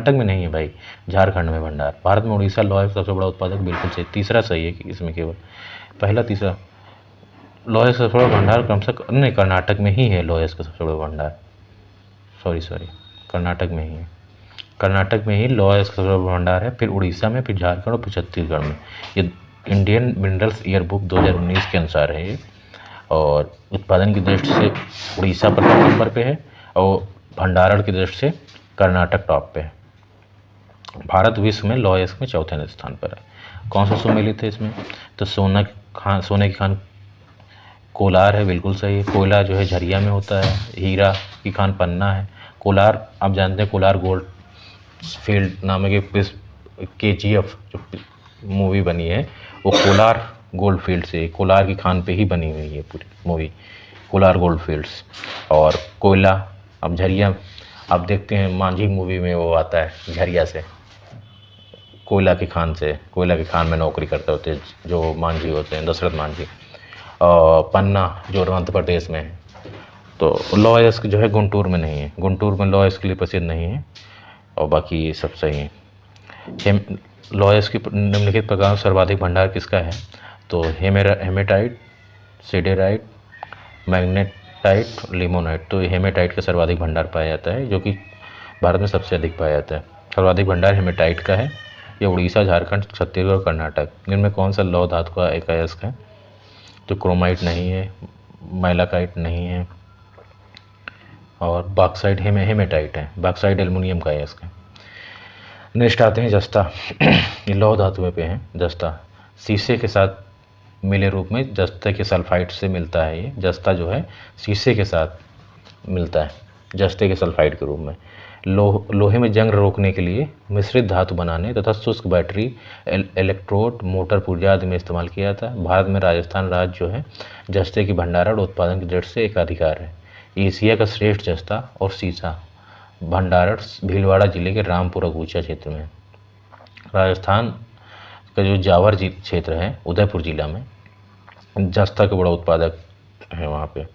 में नहीं है भाई, झारखंड में भंडार। भारत में उड़ीसा लौह अयस्क सबसे बड़ा उत्पादक, बिल्कुल सही। तीसरा सही है कि इसमें केवल पहला तीसरा लौह अयस्क सबसे बड़ा भंडार कम से कम नहीं, कर्नाटक में ही है लौह अयस्क का सबसे बड़ा भंडार। सॉरी कर्नाटक में ही लौह अयस्क का सबसे बड़ा भंडार है, फिर उड़ीसा में, फिर झारखंड और फिर छत्तीसगढ़ में। ये इंडियन मिनरल्स ईयर बुक 2019 के अनुसार है ये। और उत्पादन की दृष्टि से उड़ीसा प्रथम नंबर पे है और भंडारण की दृष्टि से कर्नाटक टॉप पे है। भारत विश्व में लौह अयस्क में चौथे स्थान पर है। कौन सा सुमेलित है इसमें, तो सोने की खान कोलार है, बिल्कुल सही। कोयला जो है झरिया में होता है। हीरा की खान पन्ना है। कोलार आप जानते हैं, कोलार गोल्ड फील्ड नामक एक KGF जो मूवी बनी है वो कोलार गोल्ड फील्ड से, कोलार की खान पे ही बनी हुई है पूरी मूवी, कोलार गोल्ड फील्ड्स। और कोयला अब झरिया आप देखते हैं मांझी मूवी में वो आता है झरिया से, कोयला की खान में नौकरी करते होते हैं जो मांझी होते हैं, दशरथ मांझी। और पन्ना जो मध्य प्रदेश में है। तो लौह अयस्क जो है गुंटूर में नहीं है, गुंटूर में लौह अयस्क के लिए प्रसिद्ध नहीं है, और बाकी ये सब सही है। लौह अयस्क की निम्नलिखित प्रकार सर्वाधिक भंडार किसका है, तो हेमेटाइट, सिडेराइट, मैग्नेटाइट, लिमोनाइट। तो हेमेटाइट का सर्वाधिक भंडार पाया जाता है, जो कि भारत में सबसे अधिक पाया जाता है। सर्वाधिक भंडार हेमेटाइट का है। ये उड़ीसा, झारखंड, छत्तीसगढ़ और कर्नाटक। इनमें कौन सा लौह धातु का एक अयस्क है, तो क्रोमाइट नहीं है, मैलाकाइट नहीं है, और बॉक्साइट हेमेटाइट है। बॉक्साइट एल्युमिनियम का अयस्क है। नेक्स्ट आते हैं जस्ता। ये लौह धातुओं पे हैं। जस्ता शीशे के साथ मिले रूप में जस्ते के सल्फाइड से मिलता है। ये जस्ता जो है शीशे के साथ मिलता है जस्ते के सल्फाइड के रूप में। लोहे में जंग रोकने के लिए मिश्रित धातु बनाने तथा शुष्क बैटरी, इलेक्ट्रोड, मोटर पुर्जा आदि में इस्तेमाल किया जाता है। भारत में राजस्थान राज्य जो है जस्ते की भंडारण और उत्पादन की दृष्टि से एकाधिकार है। एशिया का श्रेष्ठ जस्ता और शीशा भंडारण भीलवाड़ा जिले के रामपुर अगूचा क्षेत्र में। राजस्थान का जो जावर क्षेत्र है उदयपुर जिला में जस्ता का बड़ा उत्पादक है वहाँ पे।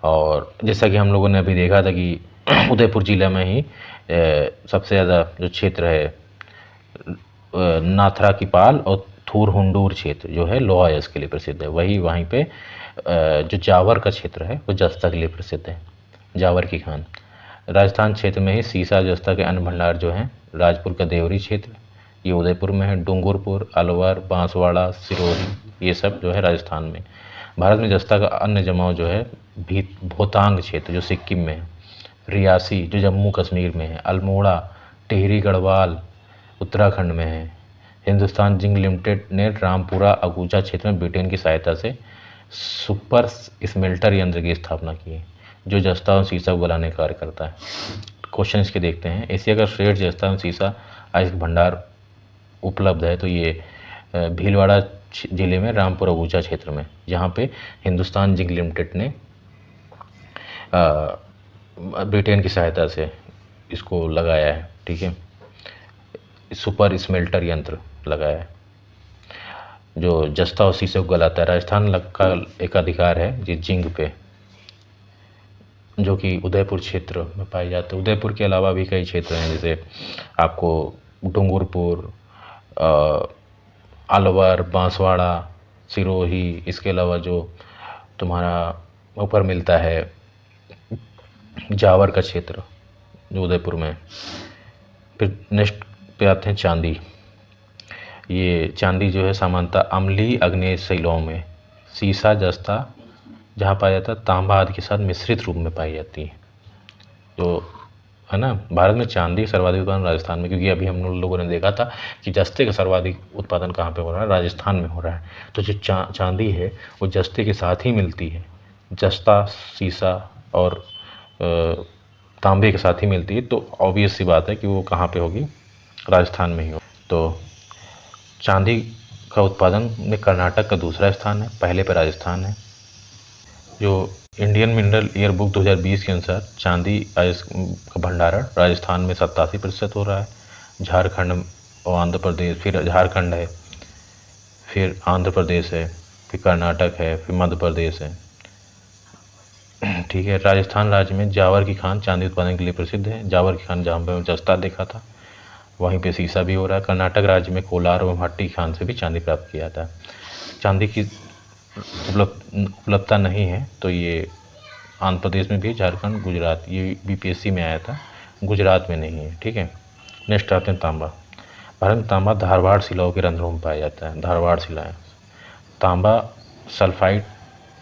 और जैसा कि हम लोगों ने अभी देखा था कि उदयपुर जिला में ही सबसे ज़्यादा जो क्षेत्र है नाथरा की पाल और थूर-हुंडूर क्षेत्र जो है लौह अयस्क के लिए प्रसिद्ध है। वहीं पे जो जावर का क्षेत्र है वो जस्ता के लिए प्रसिद्ध है, जावर की खान। राजस्थान क्षेत्र में ही सीसा जस्ता के अन्य भंडार जो हैं राजपुर का देवरी क्षेत्र, ये उदयपुर में है। डूंगरपुर, अलवर, बांसवाड़ा, सिरोही, ये सब जो है राजस्थान में। भारत में जस्ता का अन्य जमाव जो है भोतांग क्षेत्र जो सिक्किम में है, रियासी जो जम्मू कश्मीर में है, अल्मोड़ा, टिहरी गढ़वाल उत्तराखंड में है। हिंदुस्तान जिंक लिमिटेड ने रामपुरा अगूचा क्षेत्र में ब्रिटेन की सहायता से सुपर स्मेल्टर यंत्र की स्थापना की है जो जस्ता और शीशा को गलाने का कार्य करता है। क्वेश्चन इसके देखते हैं। एशिया का श्रेष्ठ जस्ता और शीशा अयस्क भंडार उपलब्ध है तो ये भीलवाड़ा ज़िले में रामपुर अगूचा क्षेत्र में, जहाँ पे हिंदुस्तान जिंक लिमिटेड ने ब्रिटेन की सहायता से इसको लगाया है। ठीक है, सुपर स्मेल्टर यंत्र लगाया है जो जस्ता और शीशे को गलाता है। राजस्थान का एक अधिकार है जी जिंक पे, जो कि उदयपुर क्षेत्र में पाए जाते हैं। उदयपुर के अलावा भी कई क्षेत्र हैं, जैसे आपको डूंगरपुर, अलवर, बांसवाड़ा, सिरोही, इसके अलावा जो तुम्हारा ऊपर मिलता है जावर का क्षेत्र जो उदयपुर में है। फिर नेक्स्ट पे आते हैं चांदी। ये चांदी जो है सामान्यतः अम्लीय आग्नेय शिलाओं में सीसा, जस्ता जहाँ पाया जाता है, तांबा आदि के साथ मिश्रित रूप में पाई जाती है। तो है ना, भारत में चांदी सर्वाधिक उत्पादन राजस्थान में, क्योंकि अभी हम लोगों ने देखा था कि जस्ते का सर्वाधिक उत्पादन कहाँ पे हो रहा है, राजस्थान में हो रहा है। तो जो चांदी है वो जस्ते के साथ ही मिलती है, जस्ता, सीसा और तांबे के साथ ही मिलती है। तो ऑब्वियस सी बात है कि वो कहाँ पे होगी, राजस्थान में ही हो। तो चांदी का उत्पादन में कर्नाटक का दूसरा स्थान है, पहले पे राजस्थान है। जो इंडियन मिनरल ईयर बुक 2020 के अनुसार चांदी का भंडारण राजस्थान में 87% हो रहा है, झारखंड और आंध्र प्रदेश, फिर झारखंड है, फिर आंध्र प्रदेश है, फिर कर्नाटक है, फिर मध्य प्रदेश है। ठीक है, राजस्थान राज्य में जावर की खान चांदी उत्पादन के लिए प्रसिद्ध है। जावर की खान जहाँ पे जस्ता देखा था वहीं पे सीसा भी हो रहा है। कर्नाटक राज्य में कोलार और भट्टी खान से भी चांदी प्राप्त किया था। चांदी की उपलब्धता नहीं है तो ये आंध्र प्रदेश में भी, झारखंड, गुजरात, ये बीपीएससी में आया था, गुजरात में नहीं है। ठीक है, नेक्स्ट आते हैं तांबा। भारत में तांबा धारवाड़ शिलाओं के रंध्रों में पाया जाता है। धारवाड़ शिलाएँ तांबा सल्फाइड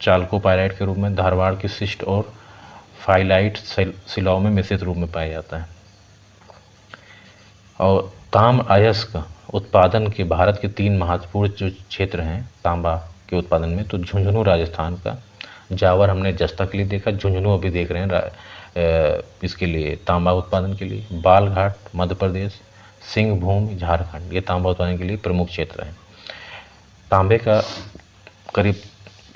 चाल्कोपाइराइट के रूप में धारवाड़ की शिस्ट और फाइलाइट शिलाओं में मिश्रित रूप में पाया जाता है। और ताम्र अयस्क उत्पादन के भारत के 3 महत्वपूर्ण जो क्षेत्र हैं तांबा के उत्पादन में, तो झुंझुनू राजस्थान का, जावर हमने जस्ता के लिए देखा, झुंझुनू अभी देख रहे हैं इसके लिए तांबा उत्पादन के लिए। बालघाट मध्य प्रदेश, सिंहभूम झारखंड, ये तांबा उत्पादन के लिए प्रमुख क्षेत्र हैं। तांबे का करीब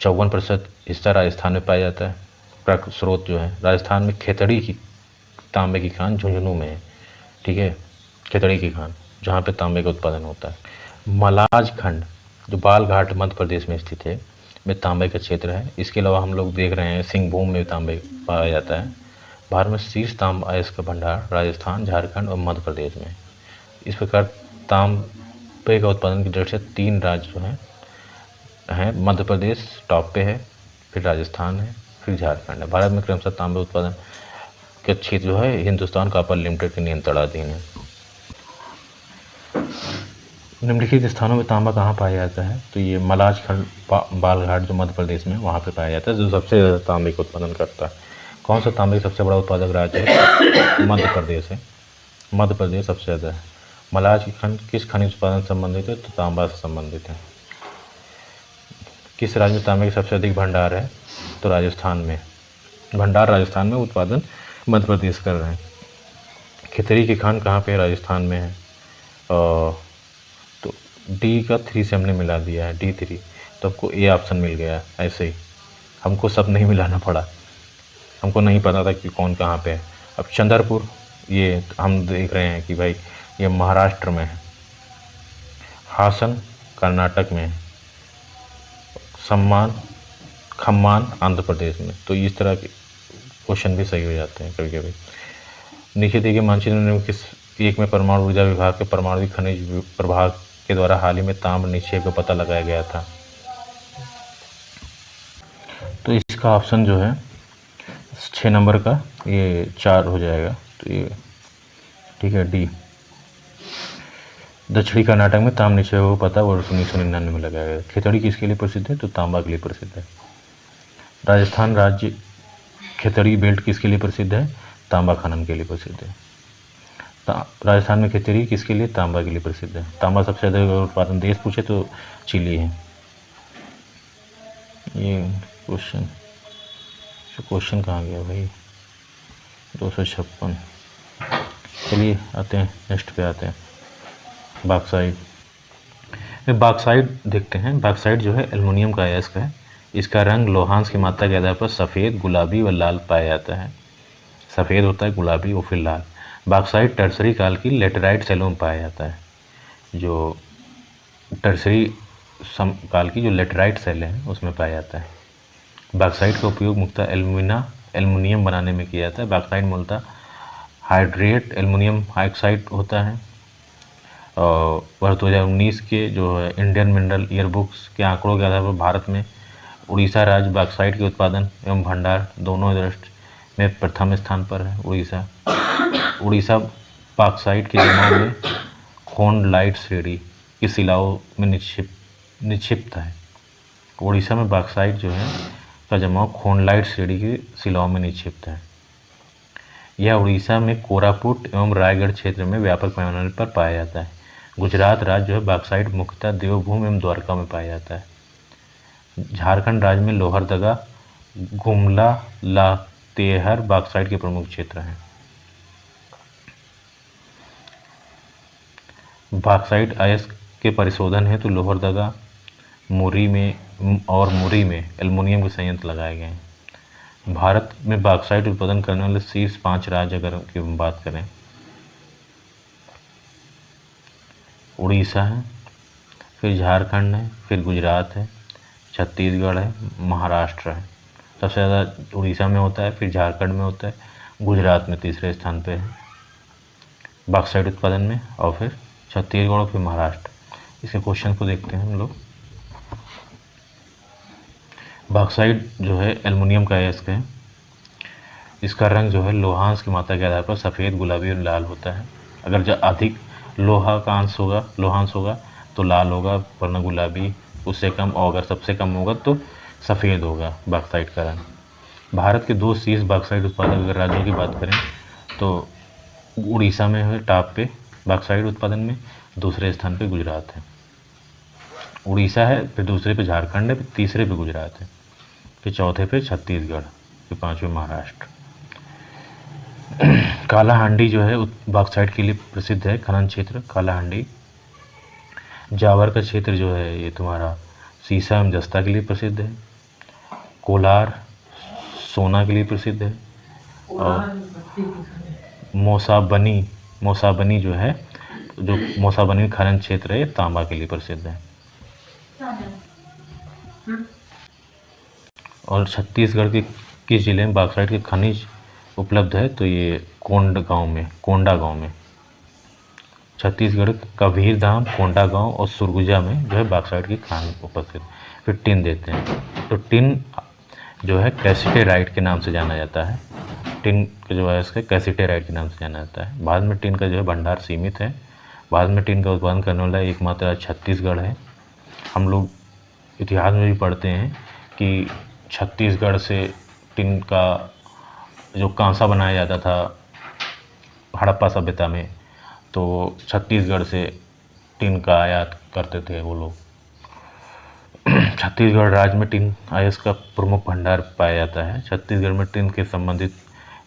54% हिस्सा राजस्थान में पाया जाता है। स्रोत जो है राजस्थान में खेतड़ी की तांबे की खान झुंझुनू में है। ठीक है, खेतड़ी की खान जहाँ पे तांबे का उत्पादन होता है। मलाज खंड जो बालघाट मध्य प्रदेश में स्थित है में तांबे का क्षेत्र है। इसके अलावा हम लोग देख रहे हैं सिंहभूम में तांबे पाया जाता है। भारत में शीर्ष तांबा अयस्क का भंडार राजस्थान, झारखंड और मध्य प्रदेश में। इस प्रकार तांबे का उत्पादन की दृष्टि से 3 राज्य जो हैं मध्य प्रदेश टॉप पे है, फिर राजस्थान है, फिर झारखंड है। भारत में क्रमशः तांबे उत्पादन का क्षेत्र जो है हिंदुस्तान कॉपर लिमिटेड के नियंत्रणाधीन है। निम्नलिखित स्थानों में तांबा कहाँ पाया जाता है, तो ये मलाज खंड बालघाट जो मध्य प्रदेश में, वहाँ पे पाया जाता है, जो सबसे ज़्यादा तांबे का उत्पादन करता है। कौन सा तांबे का सबसे बड़ा उत्पादक राज्य है, मध्य प्रदेश है। मध्य प्रदेश सबसे ज़्यादा है। मलाज की खंड किस खनिज उत्पादन से संबंधित है, तो तांबा से संबंधित है। किस राज्य में तांबे का सबसे अधिक भंडार है, तो राजस्थान में। भंडार राजस्थान में, उत्पादन मध्य प्रदेश कर रहे हैं। खेतड़ी की खान कहाँ पे, राजस्थान में है। तो डी का 3 से हमने मिला दिया है, D3, तो आपको ए ऑप्शन मिल गया। ऐसे ही हमको सब नहीं मिलाना पड़ा, हमको नहीं पता था कि कौन कहाँ पे है। अब चंद्रपुर, ये हम देख रहे हैं कि भाई ये महाराष्ट्र में है। हासन कर्नाटक में है। खम्मान आंध्र प्रदेश में। तो इस तरह के क्वेश्चन भी सही हो जाते हैं कभी कभी। नीचे दिए गए मानचित्र में किस एक में परमाणु ऊर्जा विभाग के परमाणु खनिज प्रभाग के द्वारा हाल ही में ताम्र निक्षेप का पता लगाया गया था, तो इसका ऑप्शन जो है 6 नंबर का ये 4 हो जाएगा। तो ये ठीक है, डी। दक्षिणी कर्नाटक में ताम्र निक्षेप को पता वर्ष 1999 में लगाया गया। खेतड़ी किसके लिए प्रसिद्ध है, तो तांबा के लिए प्रसिद्ध है। राजस्थान राज्य खेतड़ी बेल्ट किसके लिए प्रसिद्ध है, तांबा खनन के लिए प्रसिद्ध है। राजस्थान में खेतड़ी किसके लिए, तांबा के लिए प्रसिद्ध है। तांबा सबसे ज़्यादा उत्पादन देश पूछे तो चिली है। ये क्वेश्चन कहाँ गया भाई, 256। चलिए आते हैं नेक्स्ट पे आते हैं, बॉक्साइट। में बॉक्साइट देखते हैं। बॉक्साइट जो है एल्युमिनियम का अयस्क है। इसका रंग लोहांश की मात्रा के आधार पर सफ़ेद, गुलाबी व लाल पाया जाता है। सफ़ेद होता है, गुलाबी और फिर लाल। बॉक्साइट टर्सरी काल की लेटेराइट सेलों में पाया जाता है। जो टर्सरी काल की जो लेटेराइट सेल हैं उसमें पाया जाता है। बॉक्साइट का उपयोग मुख्यतः एल्युमिनियम बनाने में किया जाता है। बॉक्साइट मूलतः हाइड्रेट एल्युमिनियम हाइड्रोक्साइड होता है। और वर्ष 2019 के जो है इंडियन मिनरल ईयरबुक्स के आंकड़ों के आधार पर भारत में उड़ीसा राज्य बॉक्साइट के उत्पादन एवं भंडार दोनों दृष्टि में प्रथम स्थान पर है। उड़ीसा बॉक्साइट के जमाव में खोंडलाइट श्रेणी की शिलाओं में निक्षिप्त है। उड़ीसा में बॉक्साइट जो है का जमाव खोंडलाइट श्रेणी की शिलाओं में निक्षिप्त है। यह उड़ीसा में कोरापुट एवं रायगढ़ क्षेत्र में व्यापक पैमाने पर पाया जाता है। गुजरात राज्य जो है बॉक्साइट मुख्यतः देवभूमि एवं द्वारका में पाया जाता है। झारखंड राज्य में लोहरदगा, गुमला, लातेहार बॉक्साइट के प्रमुख क्षेत्र हैं। बॉक्साइट अयस्क के परिशोधन हेतु लोहरदगा, मुरी में एल्युमिनियम के संयंत्र लगाए गए हैं। भारत में बॉक्साइट उत्पादन करने वाले शीर्ष 5 राज्य अगर की हम बात करें, उड़ीसा है, फिर झारखंड है, फिर गुजरात है, छत्तीसगढ़ है, महाराष्ट्र है। सबसे ज़्यादा उड़ीसा में होता है, फिर झारखंड में होता है, गुजरात में तीसरे स्थान पे है बॉक्साइट उत्पादन में, और फिर छत्तीसगढ़ और फिर महाराष्ट्र। इसके क्वेश्चन को देखते हैं हम लोग। बॉक्साइट जो है एल्युमिनियम का अयस्क है। इसका रंग जो है लोहांश की मात्रा के आधार पर सफ़ेद, गुलाबी और लाल होता है। अगर जो अधिक लोहा का लोहांश होगा तो लाल होगा, वरना गुलाबी, उससे कम, और अगर सबसे कम होगा तो सफ़ेद होगा बॉक्साइट का रंग। भारत के 2 शीर्ष बॉक्साइट उत्पादक अगर राज्यों की बात करें तो उड़ीसा में है टॉप पे बॉक्साइट उत्पादन में, दूसरे स्थान पे गुजरात है। उड़ीसा है, फिर दूसरे पे झारखंड है, फिर तीसरे पे गुजरात है, फिर चौथे पे छत्तीसगढ़, फिर 5वें महाराष्ट्र। कालाहांडी जो है बॉक्साइट के लिए प्रसिद्ध है। खनन क्षेत्र कालाहांडी। जावर का क्षेत्र जो है ये तुम्हारा सीसा एवं जस्ता के लिए प्रसिद्ध है। कोलार सोना के लिए प्रसिद्ध है। और मौसाबनी जो है, जो मौसाबनी खनन क्षेत्र है, तांबा के लिए प्रसिद्ध है। और छत्तीसगढ़ के किस जिले में बॉक्साइट के खनिज उपलब्ध है, तो ये कोंडा गांव में। छत्तीसगढ़ कबीरधाम, कोंडा गांव और सुरगुजा में जो है बॉक्साइट की खान उपस्थित। फिर टिन देते हैं, तो टिन जो है कैसिटेराइट के नाम से जाना जाता है। टिन का जो है इसके कैसिटेराइट के नाम से जाना जाता है। भारत में टिन का जो है भंडार सीमित है। भारत में टिन का उत्पादन करने वाला एकमात्र छत्तीसगढ़ है। हम लोग इतिहास में भी पढ़ते हैं कि छत्तीसगढ़ से टिन का जो कांसा बनाया जाता था हड़प्पा सभ्यता में, तो छत्तीसगढ़ से टिन का आयात करते थे वो लोग। छत्तीसगढ़ राज्य में टिन अयस्क का प्रमुख भंडार पाया जाता है। छत्तीसगढ़ में टिन के संबंधित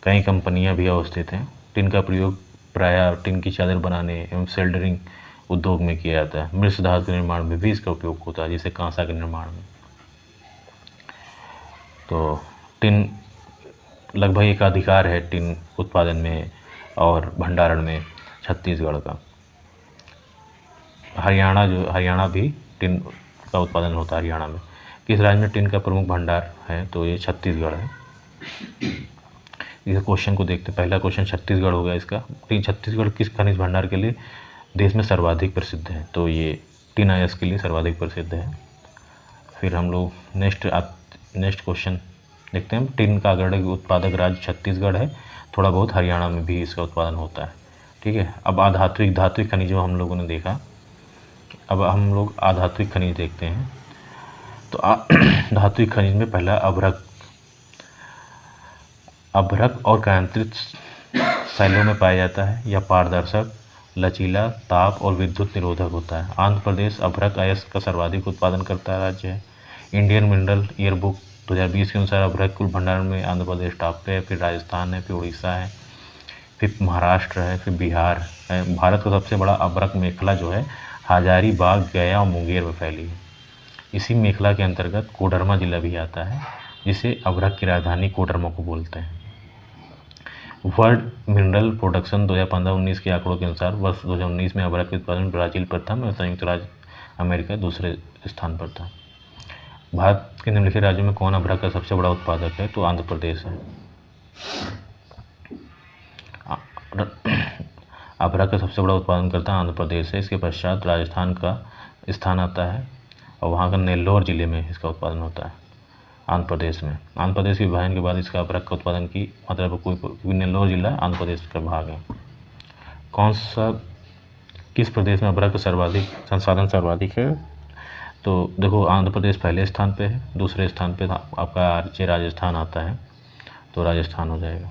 कई कंपनियां भी अवस्थित हैं। टिन का प्रयोग प्रायः टिन की चादर बनाने एवं सेल्डरिंग उद्योग में किया जाता है। मिश्र धातु के निर्माण में भी इसका उपयोग होता है, जैसे कांसा के निर्माण में। तो टिन लगभग एकाधिकार है टिन उत्पादन में और भंडारण में छत्तीसगढ़ का। हरियाणा भी टिन का उत्पादन होता है हरियाणा में। किस राज्य में टिन का प्रमुख भंडार है, तो ये छत्तीसगढ़ है। इस क्वेश्चन को देखते, पहला क्वेश्चन छत्तीसगढ़ हो गया इसका। छत्तीसगढ़ किस खनिज भंडार के लिए देश में सर्वाधिक प्रसिद्ध है, तो ये टिन अयस्क के लिए सर्वाधिक प्रसिद्ध है। फिर हम लोग नेक्स्ट क्वेश्चन देखते हैं। टिन का अग्रणी उत्पादक राज्य छत्तीसगढ़ है। थोड़ा बहुत हरियाणा में भी इसका उत्पादन होता है। ठीक है। अब धात्विक खनिजों हम लोगों ने देखा, अब हम लोग अधात्विक खनिज देखते हैं। तो धात्विक खनिज में पहला अभ्रक और कायांतरित शैलों में पाया जाता है। यह पारदर्शक, लचीला, ताप और विद्युत निरोधक होता है। आंध्र प्रदेश अभ्रक अयस्क का सर्वाधिक उत्पादन करता राज्य है। इंडियन मिनरल ईयरबुक 2020 के अनुसार अभ्रक कुल भंडारण में आंध्र प्रदेश टॉप पे है, फिर राजस्थान है, फिर उड़ीसा है, फिर महाराष्ट्र है, फिर बिहार है। भारत का सबसे बड़ा अभ्रक मेखला जो है हजारीबाग, गया और मुंगेर में फैली है। इसी मेखला के अंतर्गत कोडरमा जिला भी आता है, जिसे अभ्रक की राजधानी कोडरमा को बोलते हैं। वर्ल्ड मिनरल प्रोडक्शन 2015-19 के आंकड़ों के अनुसार वर्ष 2019 में अभ्रक के उत्पादन ब्राज़ील प्रथम और संयुक्त राज्य अमेरिका दूसरे स्थान पर था। भारत के निम्नलिखित राज्यों में कौन अभ्रक का सबसे बड़ा उत्पादक है? तो आंध्र प्रदेश है। अभ्रक का सबसे बड़ा उत्पादनकर्ता आंध्र प्रदेश है। इसके पश्चात राजस्थान का स्थान आता है और वहाँ का नेल्लोर जिले में इसका उत्पादन होता है, आंध्र प्रदेश में। आंध्र प्रदेश के विभाजन के बाद इसका अभ्रक का उत्पादन की मतलब कोई नेल्लोर जिला आंध्र प्रदेश का भाग है। किस प्रदेश में अभ्रक का संसाधन सर्वाधिक है? तो देखो, आंध्र प्रदेश पहले स्थान पे है, दूसरे स्थान पे आपका राज्य राजस्थान आता है, तो राजस्थान हो जाएगा।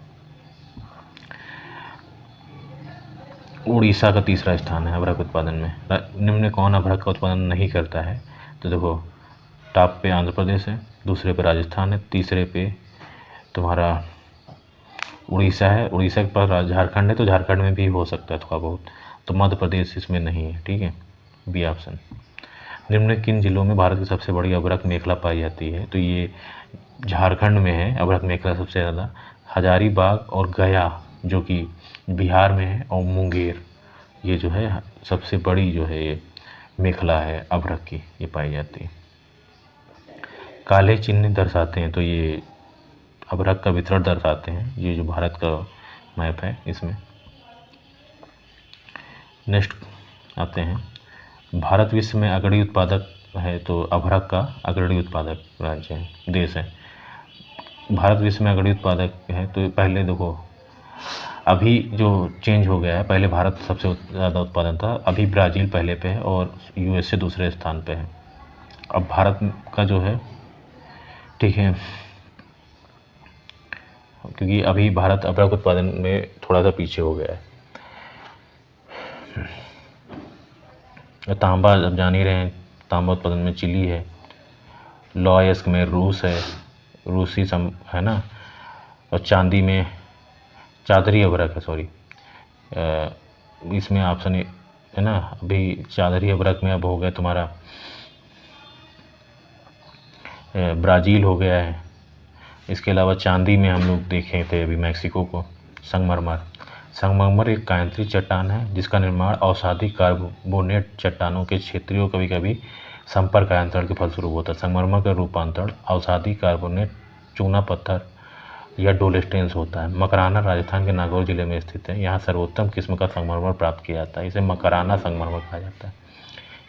उड़ीसा का तीसरा स्थान है अभ्रक उत्पादन में। निम्न में कौन अभ्रक का उत्पादन नहीं करता है? तो देखो, टॉप पे आंध्र प्रदेश है, दूसरे पे राजस्थान है, तीसरे पे तुम्हारा उड़ीसा है, उड़ीसा के पास झारखंड है, तो झारखंड में भी हो सकता है थोड़ा बहुत, तो मध्य प्रदेश इसमें नहीं है। ठीक है, बी ऑप्शन। निम्न किन जिलों में भारत की सबसे बड़ी अभ्रक मेखला पाई जाती है? तो ये झारखंड में है अभ्रक मेखला सबसे ज़्यादा, हजारीबाग और गया जो कि बिहार में है, और मुंगेर ये जो है सबसे बड़ी जो है ये मेखला है अभ्रक की, ये पाई जाती है। काले चिन्ह दर्शाते हैं, तो ये अभ्रक का वितरण दर्शाते हैं, ये जो भारत का मैप है इसमें। नेक्स्ट आते हैं, भारत विश्व में अग्रणी उत्पादक है, तो अभ्रक का अग्रणी उत्पादक राज्य है, देश है। भारत विश्व में अग्रणी उत्पादक है, तो पहले देखो अभी जो चेंज हो गया है, पहले भारत सबसे ज़्यादा उत्पादन था, अभी ब्राज़ील पहले पे है और यूएसए दूसरे स्थान पे है। अब भारत का जो है, ठीक है, क्योंकि अभी भारत अभ्रक उत्पादन में थोड़ा सा पीछे हो गया है। तांबा अब जान ही रहे हैं, तांबा उत्पादन में चिली है, लॉयस्क में रूस है, रूसी है ना, और चांदी में चादरी अभ्रक है, सॉरी इसमें ऑप्शन है ना, अभी चादरी अभ्रक में अब हो गया तुम्हारा ब्राज़ील हो गया है। इसके अलावा चांदी में हम लोग देखे थे अभी मैक्सिको को, संगमरमर एक कायांतरित चट्टान है जिसका निर्माण औषधि कार्बोनेट चट्टानों के क्षेत्रीय कभी कभी संपर्क आयंत्रण के फलस्वरूप होता है। संगमरमर का रूपांतरण औषधि कार्बोनेट, चूना पत्थर या डोलेस्टेंस होता है। मकराना राजस्थान के नागौर जिले में स्थित है। यहाँ सर्वोत्तम किस्म का संगमरमर प्राप्त किया जाता है, इसे मकराना संगमरमर कहा जाता है।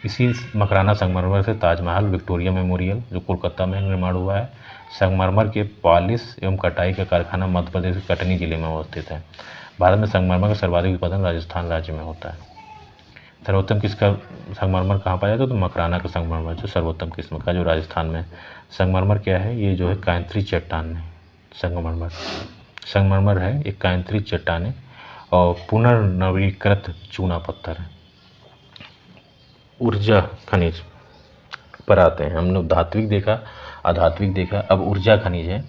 इसी मकराना संगमरमर से ताजमहल, विक्टोरिया मेमोरियल जो कोलकाता में निर्माण हुआ है। संगमरमर के पॉलिश एवं कटाई का कारखाना मध्य प्रदेश के कटनी जिले में अवस्थित है। भारत में संगमरमर का सर्वाधिक उत्पादन राजस्थान राज्य में होता है। सर्वोत्तम किसका संगमरमर कहाँ पाया जाता है? तो मकराना का संगमरमर जो सर्वोत्तम किस्म का, जो राजस्थान में। संगमरमर क्या है? ये जो है कायांतरित चट्टान है। संगमरमर है एक कायांतरित चट्टान है और पुनर्नवीकृत चूना पत्थर है। ऊर्जा खनिज पर आते हैं। हम लोग धात्विक देखा, अधात्विक देखा, अब ऊर्जा खनिज है।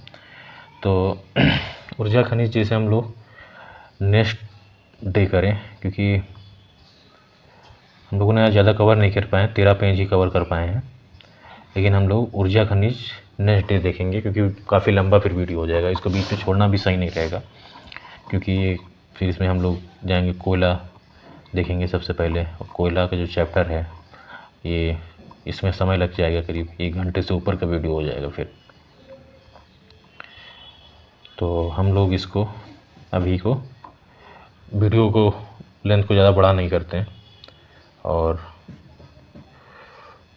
तो ऊर्जा खनिज जैसे हम लोग नेक्स्ट डे करें, क्योंकि हम लोगों ने ज़्यादा कवर नहीं कर पाए, 13 पेज ही कवर कर पाए हैं, लेकिन हम लोग ऊर्जा खनिज नेक्स्ट डे देखेंगे क्योंकि काफ़ी लंबा फिर वीडियो हो जाएगा। इसको बीच में छोड़ना भी सही नहीं रहेगा, क्योंकि फिर इसमें हम लोग जाएंगे कोयला देखेंगे सबसे पहले। और कोयला का जो चैप्टर है ये, इसमें समय लग जाएगा, करीब 1 घंटे से ऊपर का वीडियो हो जाएगा फिर। तो हम लोग इसको अभी को वीडियो को लेंथ को ज़्यादा बड़ा नहीं करते हैं, और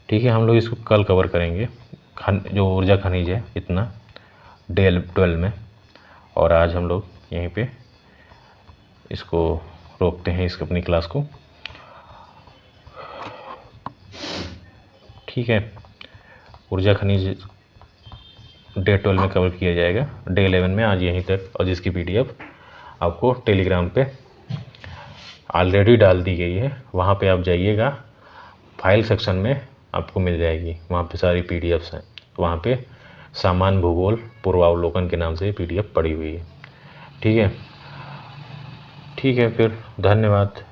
ठीक है, हम लोग इसको कल कवर करेंगे। जो ऊर्जा खनिज है इतना डे 12 में, और आज हम लोग यहीं पे इसको रोकते हैं, इस अपनी क्लास को। ठीक है, ऊर्जा खनिज डे 12 में कवर किया जाएगा, डे 11 में आज यहीं तक। और जिसकी PDF आपको टेलीग्राम पे ऑलरेडी डाल दी गई है, वहाँ पे आप जाइएगा, फाइल सेक्शन में आपको मिल जाएगी, वहाँ पे सारी PDFs हैं। वहाँ पे सामान्य भूगोल पूर्वावलोकन के नाम से PDF पड़ी हुई है। ठीक है, फिर धन्यवाद।